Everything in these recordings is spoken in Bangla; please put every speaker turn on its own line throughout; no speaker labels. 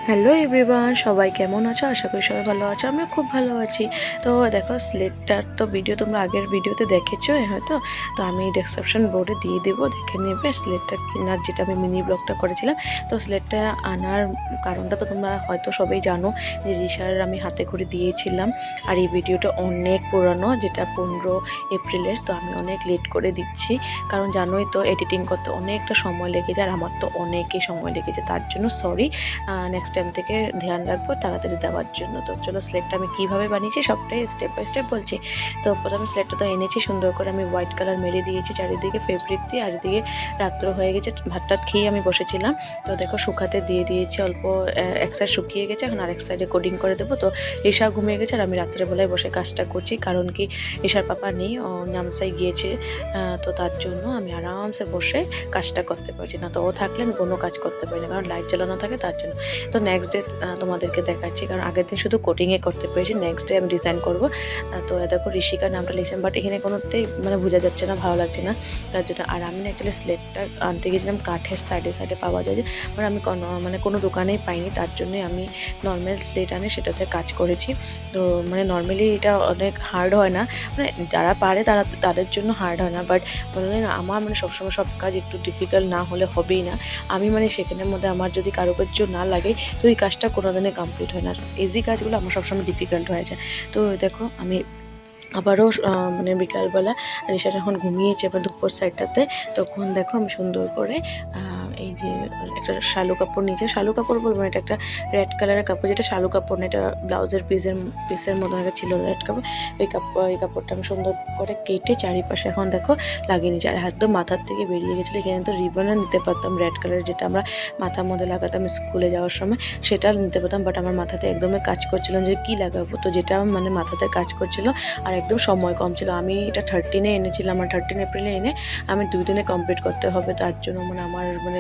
হ্যালো এভরিওয়ান, সবাই কেমন আছো? আশা করি সবাই ভালো আছো। আমিও খুব ভালো আছি। তো দেখো, স্লেটটার তো ভিডিও তোমরা আগের ভিডিওতে দেখেছো হয়তো। তো আমি ডেসক্রিপশন বোর্ডে দিয়ে দেবো, দেখে নেবে। স্লেটটা কেনার যেটা আমি মিনি ব্লগটা করেছিলাম, তো স্লেটটা আনার কারণটা তো তোমরা হয়তো সবাই জানো যে রিশার আমি হাতে করে দিয়েছিলাম। আর এই ভিডিওটা অনেক পুরানো, যেটা 15 এপ্রিলের। তো আমি অনেক লেট করে দিচ্ছি, কারণ জানোই তো এডিটিং করতে অনেকটা সময় লেগে যায়, আর আমার তো অনেকই সময় লেগেছে, তার জন্য সরি। নেক্সট টাইম থেকে ধ্যান রাখবো তাড়াতাড়ি দেওয়ার জন্য। তো চলো, স্লেটটা আমি কীভাবে বানিয়েছি সবটাই স্টেপ বাই স্টেপ বলছি। তো প্রথমে স্লেটটা তো এনেছি, সুন্দর করে আমি হোয়াইট কালার মেরে দিয়েছি চারিদিকে ফেব্রিক দিয়ে। আর এদিকে রাত্র হয়ে গেছে, ভাত টাত খেয়ে আমি বসেছিলাম। তো দেখো, শুকাতে দিয়ে দিয়েছি অল্প। এক সাইড শুকিয়ে গেছে, এখন আরেক সাইডে কোডিং করে দেবো। তো ঋষা ঘুমিয়ে গেছে, আর আমি রাত্রেবেলায় বসে কাজটা করছি, কারণ কি ঋষার পাপা নেই, ও নামসাই গিয়েছে। তো তার জন্য আমি আরামসে বসে কাজটা করতে পারছি না। তো ও থাকলে আমি কোনো কাজ করতে পারি না, কারণ লাইট জ্বালানো থাকে, তার জন্য। তো নেক্সট ডে তোমাদেরকে দেখাচ্ছি, কারণ আগের দিন শুধু কোটিংয়ে করতে পেরেছি, নেক্সট ডে আমি ডিজাইন করবো। তো দেখো, ঋষিকার নামটা লিখলাম, বাট এখানে কোনোতেই মানে বোঝা যাচ্ছে না, ভালো লাগছে না, তার জন্য। আর আমি অ্যাকচুয়ালি স্লেটটা আনতে গেছিলাম কাঠের সাইডে সাইডে পাওয়া যায়, যে মানে আমি কোনো দোকানেই পাইনি, তার জন্যই আমি নর্মাল স্লেট আনে সেটাতে কাজ করেছি। তো মানে নর্মালি এটা অনেক হার্ড হয় না, মানে যারা পারে তাদের জন্য হার্ড হয় না, বাট বললেন না, আমার মানে সবসময় সব কাজ একটু ডিফিকাল্ট না হলে হবেই না। আমি মানে সেখানের মধ্যে আমার যদি কারুকার্য না লাগে, তো এই কাজটা কোনো দিনে কমপ্লিট হয় না। ইজি কাজগুলো আমার সবসময় ডিফিকাল্ট হয়ে যায়। তো দেখো, আমি আবারও মানে বিকালবেলা ঋষা যখন ঘুমিয়েছে বা দুপুর সাইডটাতে, তখন দেখো আমি সুন্দর করে এই যে একটা শালু কাপড় নিয়েছে, শালু কাপড় বলবো না, এটা একটা রেড কালারের কাপড়, যেটা শালু কাপড় না, এটা ব্লাউজের পিসের মতো একটা ছিল রেড কাপড়। এই কাপড়টা আমি সুন্দর করে কেটে চারিপাশে এখন দেখো লাগিয়ে নিয়েছি। আর একদম মাথার থেকে বেরিয়ে গেছিলো, এখানে তো রিবনও নিতে পারতাম রেড কালারের, যেটা আমরা মাথার মধ্যে লাগাতাম স্কুলে যাওয়ার সময়, সেটা নিতে পারতাম, বাট আমার মাথাতে একদমই কাজ করছিল যে কী লাগাবো। তো যেটা মানে মাথাতে কাজ করছিল, আর একদম সময় কম ছিল। আমি এটা 13-এ এনেছিলাম, আর 13 এপ্রিলে এনে আমি 2 দিনে কমপ্লিট করতে হবে, তার জন্য মানে আমার মানে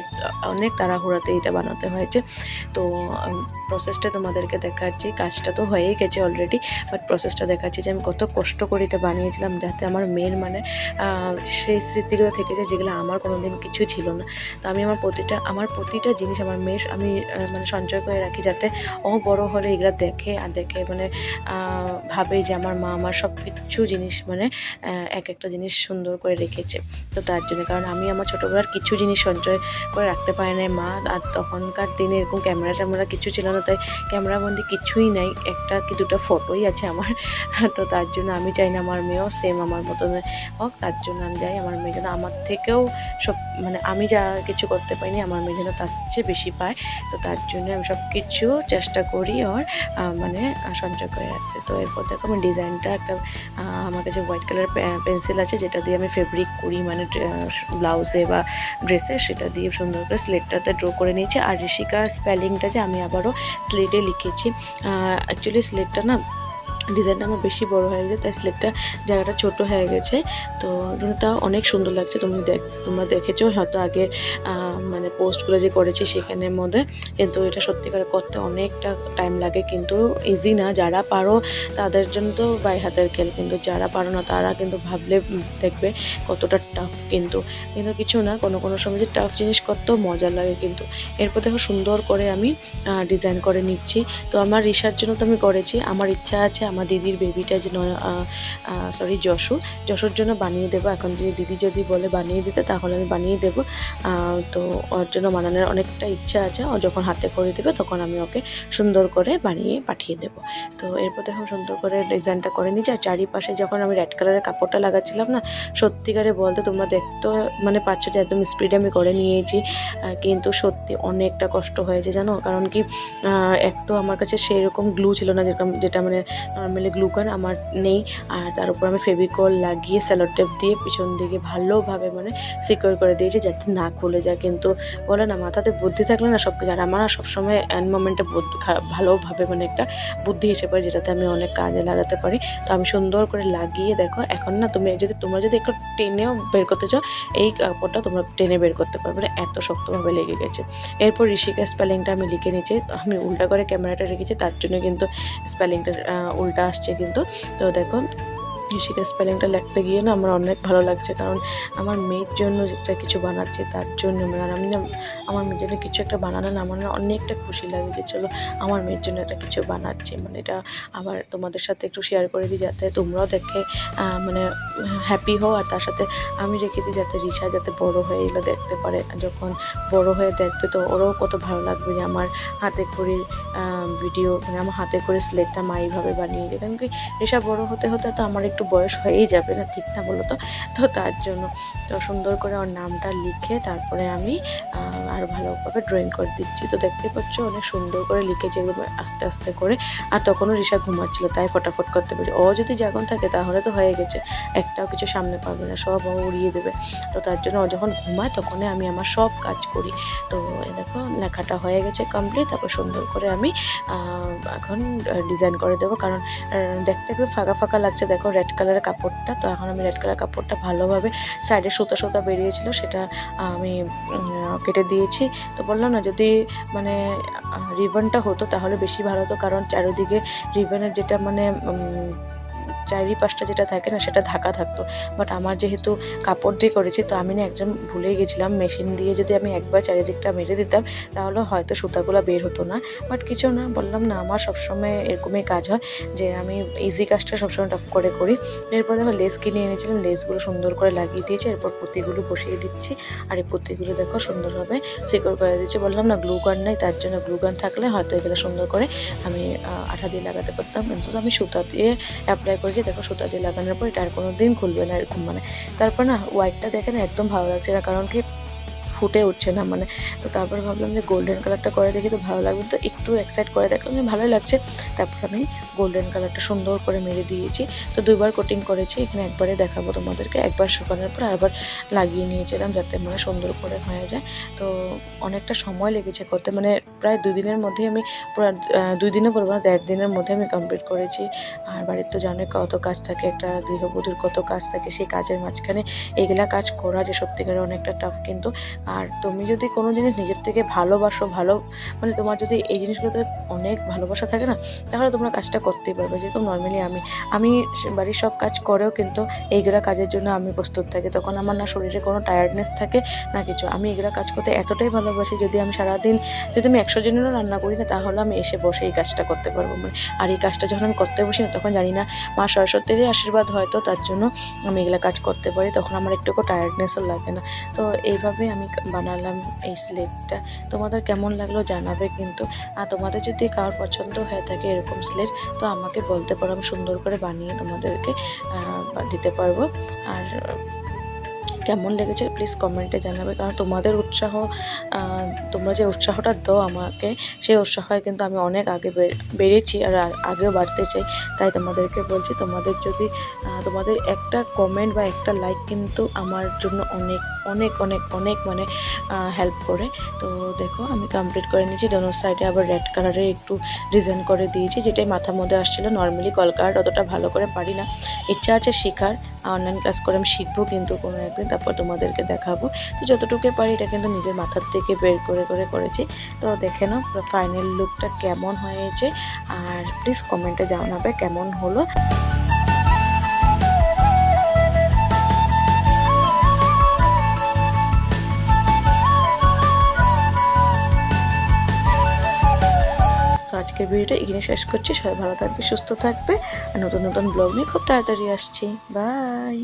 অনেক তাড়াহুড়াতে এটা বানাতে হয়েছে। তো প্রসেসটা তোমাদেরকে দেখাচ্ছি, কাজটা তো হয়েই গেছে অলরেডি, বাট প্রসেসটা দেখাচ্ছি যে আমি কত কষ্ট করে এটা বানিয়েছিলাম, যাতে আমার মেয়ের মানে সেই স্মৃতিগুলো থেকে যায়, যেগুলো আমার কোনো দিন কিছুই ছিল না। তো আমি আমার প্রতিটা জিনিস আমার মেয়ের আমি মানে সঞ্চয় করে রাখি, যাতে ও বড় হলে এগুলো দেখে, আর দেখে মানে ভাবে যে আমার মা আমার সব কিছু জিনিস মানে এক একটা জিনিস সুন্দর করে রেখেছে। তো তার জন্য, কারণ আমি আমার ছোটোবেলার কিছু জিনিস সঞ্চয় করে রাখতে পারি না মা, আর তখনকার দিনে এরকম ক্যামেরা ট্যামেরা কিছু ছিল না, তাই ক্যামেরাবন্দি কিছুই নাই, একটা কি দুটো ফটোই আছে আমার। তো তার জন্য আমি চাই না আমার মেয়েও সেম আমার মতন হোক, তার জন্য আমি চাই আমার মেয়ে যেন আমার থেকেও সব মানে আমি যা কিছু করতে পারিনি, আমার মেয়ে যেন তার চেয়ে বেশি পায়। তো তার জন্য আমি সব কিছু চেষ্টা করি ওর মানে সঞ্চয় করে রাখতে। তো এরপর দেখো, আমি ডিজাইনটা একটা আমার কাছে হোয়াইট কালার পেন্সিল আছে, যেটা দিয়ে আমি ফেব্রিক করি মানে ব্লাউজে বা ড্রেসে, সেটা দিয়ে সুন্দর করে স্লেটটাতে ড্র করে নিয়েছি। আর ঋষিকা স্পেলিংটা যে আমি আবারও স্লেটে লিখেছি। অ্যাকচুয়ালি স্লেটটা না ডিজাইনটা আমার বেশি বড় হয়ে গেছে, তাই স্লেটটা জায়গাটা ছোট হয়ে গেছে। তো কিন্তু তাও অনেক সুন্দর লাগছে, তোমরা দেখেছো হয়তো আগের মানে পোস্টগুলো যে করেছি সেখানের মধ্যে। কিন্তু এটা সত্যিকার করতে অনেকটা টাইম লাগে, কিন্তু ইজি না। যারা পারো তাদের জন্য তো বাই হাতের খেল, কিন্তু যারা পারো না তারা কিন্তু ভাবলে দেখবে কতটা টাফ। কিন্তু কিছু না, কোনো সময় যে টাফ জিনিস করতেও মজা লাগে। কিন্তু এরপর দেখো, সুন্দর করে আমি ডিজাইন করে নিচ্ছি। তো আমার রিসার জন্য তো আমি করেছি, আমার ইচ্ছা আছে আমার দিদির বেবিটা যে যশোর জন্য বানিয়ে দেবো। এখন দিদি যদি বলে বানিয়ে দিতে, তাহলে আমি বানিয়ে দেবো। তো ওর জন্য বানানোর অনেকটা ইচ্ছা আছে, ও যখন হাতে করে দেবে তখন আমি ওকে সুন্দর করে বানিয়ে পাঠিয়ে দেবো। তো এরপর দেখুন সুন্দর করে ডিজাইনটা করে নিয়েছি। আর চারিপাশে যখন আমি রেড কালারের কাপড়টা লাগাচ্ছিলাম না, সত্যিকারে বলতে তোমরা দেখতে মানে পাচ্ছ যে একদম স্পিডে আমি করে নিয়েছি, কিন্তু সত্যি অনেকটা কষ্ট হয়েছে জানো। কারণ কি, এক তো আমার কাছে সেরকম গ্লু ছিল না, যেটা মানে নর্মালি গ্লুকান আমার নেই। আর তার উপর আমি ফেভিকল লাগিয়ে সেলো টেপ দিয়ে পিছন দিকে ভালোভাবে মানে সিকিউর করে দিয়েছি, যাতে না খুলে যায়। কিন্তু বলে না, মাথাতে বুদ্ধি থাকলে না সব কিছু। আর আমার সবসময় এন্ড মোমেন্টে ভালোভাবে মানে একটা বুদ্ধি এসে পড়ে, যেটাতে আমি অনেক কাজে লাগাতে পারি। তো আমি সুন্দর করে লাগিয়ে দেখো, এখন না তোমরা যদি একটু টেনেও বের করতে চাও, এই কাপড়টা তোমরা টেনে বের করতে পারবে না, এত শক্তভাবে লেগে গেছে। এরপর ঋষিকা স্পেলিংটা আমি লিখে নিয়েছি, আমি উল্টা করে ক্যামেরাটা রেখেছি, তার জন্য কিন্তু স্পেলিংটা উল্টা আসছে কিন্তু। তো দেখো, ঋষিকা স্পেলিংটা লিখতে গিয়ে না আমার অনেক ভালো লাগছে, কারণ আমার মেয়ের জন্য যেটা কিছু বানাচ্ছি তার জন্য, মানে আর আমি না আমার মেয়ের জন্য কিছু একটা বানালে না আমার না অনেকটা খুশি লাগে যে চলো আমার মেয়ের জন্য একটা কিছু বানাচ্ছি। মানে এটা আবার তোমাদের সাথে একটু শেয়ার করে দিই যাতে তোমরাও দেখে মানে হ্যাপি হও, আর তার সাথে আমি রেখে দিই যাতে রিশা যাতে বড় হয়ে এগুলো দেখতে পারে। যখন বড় হয়ে দেখবে তো ওরাও কত ভালো লাগবে যে আমার হাতে করে ভিডিও, মানে আমার হাতে করে স্লেটটা মা এইভাবে বানিয়ে দিই। কারণ কি রিশা বড় হতে হতে তো আমার একটু বয়স হয়েই যাবে না, ঠিক না বলো তো? তো তার জন্য তো সুন্দর করে ওর নামটা লিখে তারপরে আমি আরও ভালোভাবে ড্রয়িং করে দিচ্ছি। তো দেখতে পাচ্ছ অনেক সুন্দর করে লিখেছি এগুলো আস্তে আস্তে করে। আর তখনও রিশা ঘুমাচ্ছিল, তাই ফটাফট করতে পারি। ও যদি জাগন থাকে তাহলে তো হয়ে গেছে, একটাও কিছু সামনে পাবে না, সব ও উড়িয়ে দেবে। তো তার জন্য ও যখন ঘুমায় তখনই আমি আমার সব কাজ করি। তো দেখো লেখাটা হয়ে গেছে কমপ্লিট। তারপর সুন্দর করে আমি এখন ডিজাইন করে দেবো, কারণ দেখতে একটু ফাঁকা ফাঁকা লাগছে। দেখো রেড কালারের কাপড়টা, তো এখন আমি রেড কালার কাপড়টা ভালোভাবে সাইডে সুতা সুতা বেরিয়েছিল সেটা আমি কেটে দিয়েছি। তো বললাম না যদি মানে রিবনটা হতো তাহলে বেশি ভালো হতো, কারণ চারিদিকে রিবনের যেটা মানে চারিপাশটা যেটা থাকে না সেটা ঢাকা থাকতো। বাট আমার যেহেতু কাপড় দিয়ে করেছি তো আমি না একদম ভুলেই গেছিলাম, মেশিন দিয়ে যদি আমি একবার চারিদিকটা মেরে দিতাম তাহলে হয়তো সুতাগুলো বের হতো না। বাট কিছু না, বললাম না আমার সবসময় এরকমই কাজ হয় যে আমি ইজি কাজটা সবসময় টাফ করে করি। এরপর দেখো লেস কিনে এনেছিলাম, লেসগুলো সুন্দর করে লাগিয়ে দিয়েছি। এরপর পুঁতিগুলো বসিয়ে দিচ্ছি, আর এই পুঁতিগুলো দেখো সুন্দরভাবে সিকিউর করে দিচ্ছি। বললাম না গ্লু গান নেই, তার জন্য গ্লু গান থাকলে হয়তো এগুলো সুন্দর করে আমি আঠা দিয়ে লাগাতে পারতাম, কিন্তু আমি সুতা দিয়ে অ্যাপ্লাই করেছি। দেখো সুতা দিয়ে লাগানোর পর এটা আর কোনো দিন খুলবে না এরকম, মানে তারপর না হোয়াইটটা দেখে না একদম ভালো লাগছে না, কারণ কি ফুটে উঠছে না মানে। তো তারপর ভাবলাম যে গোল্ডেন কালারটা করে দেখি তো ভালো লাগবে, তো একটু এক্সাইট করে দেখলাম যে ভালোই লাগছে। তারপর আমি গোল্ডেন কালারটা সুন্দর করে মেরে দিয়েছি। তো দুইবার কোটিং করেছি, এখানে একবারে দেখাবো তোমাদেরকে। একবার শুকানোর পর আবার লাগিয়ে নিয়েছিলাম যাতে মানে সুন্দর করে হয়ে যায়। তো অনেকটা সময় লেগেছে করতে, মানে প্রায় 2 দিনের মধ্যে আমি পুরো 2 দিনও বলবো না, 1.5 দিনের মধ্যে আমি কমপ্লিট করেছি। আর বাড়ির তো জানোই কত কাজ থাকে, একটা গৃহবধূর কত কাজ থাকে, সেই কাজের মাঝখানে এগুলা কাজ করা যে সত্যিকারের অনেকটা টাফ। কিন্তু আর তুমি যদি কোনো জিনিস নিজের থেকে ভালোবাসো, ভালো মানে তোমার যদি এই জিনিসগুলোতে অনেক ভালোবাসা থাকে না, তাহলে তোমরা কাজটা করতেই পারবে। যেরকম নর্মালি আমি বাড়ির সব কাজ করেও কিন্তু এইগুলা কাজের জন্য আমি প্রস্তুত থাকি, তখন আমার না শরীরে কোনো টায়ার্ডনেস থাকে না কিছু। আমি এগুলা কাজ করতে এতটাই ভালোবাসি, যদি আমি সারাদিন যদি আমি 100 জনেরও রান্না করি না তাহলে আমি এসে বসে এই কাজটা করতে পারবো। মানে আর এই কাজটা যখন আমি করতে বসি না তখন জানি না মা সরস্বতীরই আশীর্বাদ হয়তো, তার জন্য আমি এগুলা কাজ করতে পারি, তখন আমার একটুকু টায়ার্ডনেসও লাগে না। তো এইভাবে আমি বানালাম এই স্লেটটা। তোমাদের কেমন লাগলো জানাবে কিন্তু। আর তোমাদের যদি কারোর পছন্দ হয়ে থাকে এরকম স্লেট তো আমাকে বলতে পারো, আমি সুন্দর করে বানিয়ে তোমাদেরকে দিতে পারবো। আর কেমন লেগেছে প্লিজ কমেন্টে জানাবে, কারণ তোমাদের উৎসাহ, তোমরা যে উৎসাহটা দাও আমাকে, সেই উৎসাহে কিন্তু আমি অনেক আগে বেড়েছি আর আগেও বাড়তে চাই। তাই তোমাদেরকে বলছি, তোমাদের যদি তোমাদের একটা কমেন্ট বা একটা লাইক কিন্তু আমার জন্য অনেক অনেক অনেক অনেক মানে হেল্প করে। তো দেখো আমি কমপ্লিট করে নিয়েছি, দোনো সাইডে আবার রেড কালারের একটু ডিজাইন করে দিয়েছি, যেটাই মাথার মধ্যে আসছিলো। নর্মালি কলকার অতটা ভালো করে পারি না, ইচ্ছা আছে শেখার, অনলাইন ক্লাস করে আমি শিখবো কিন্তু কোনো একদিন, তারপর তোমাদেরকে দেখাবো। তো যতটুকু পারি এটা কিন্তু নিজের মাথার থেকে বের করে করেছি। তো দেখে নাও ফাইনাল লুকটা কেমন হয়েছে, আর প্লিজ কমেন্টে জানাবে কেমন হলো। আজকের ভিডিওটা এখানে শেষ করছি। সবাই ভালো থাকবে, সুস্থ থাকবে, আর নতুন নতুন ব্লগ নিয়ে খুব তাড়াতাড়ি আসছি। বাই।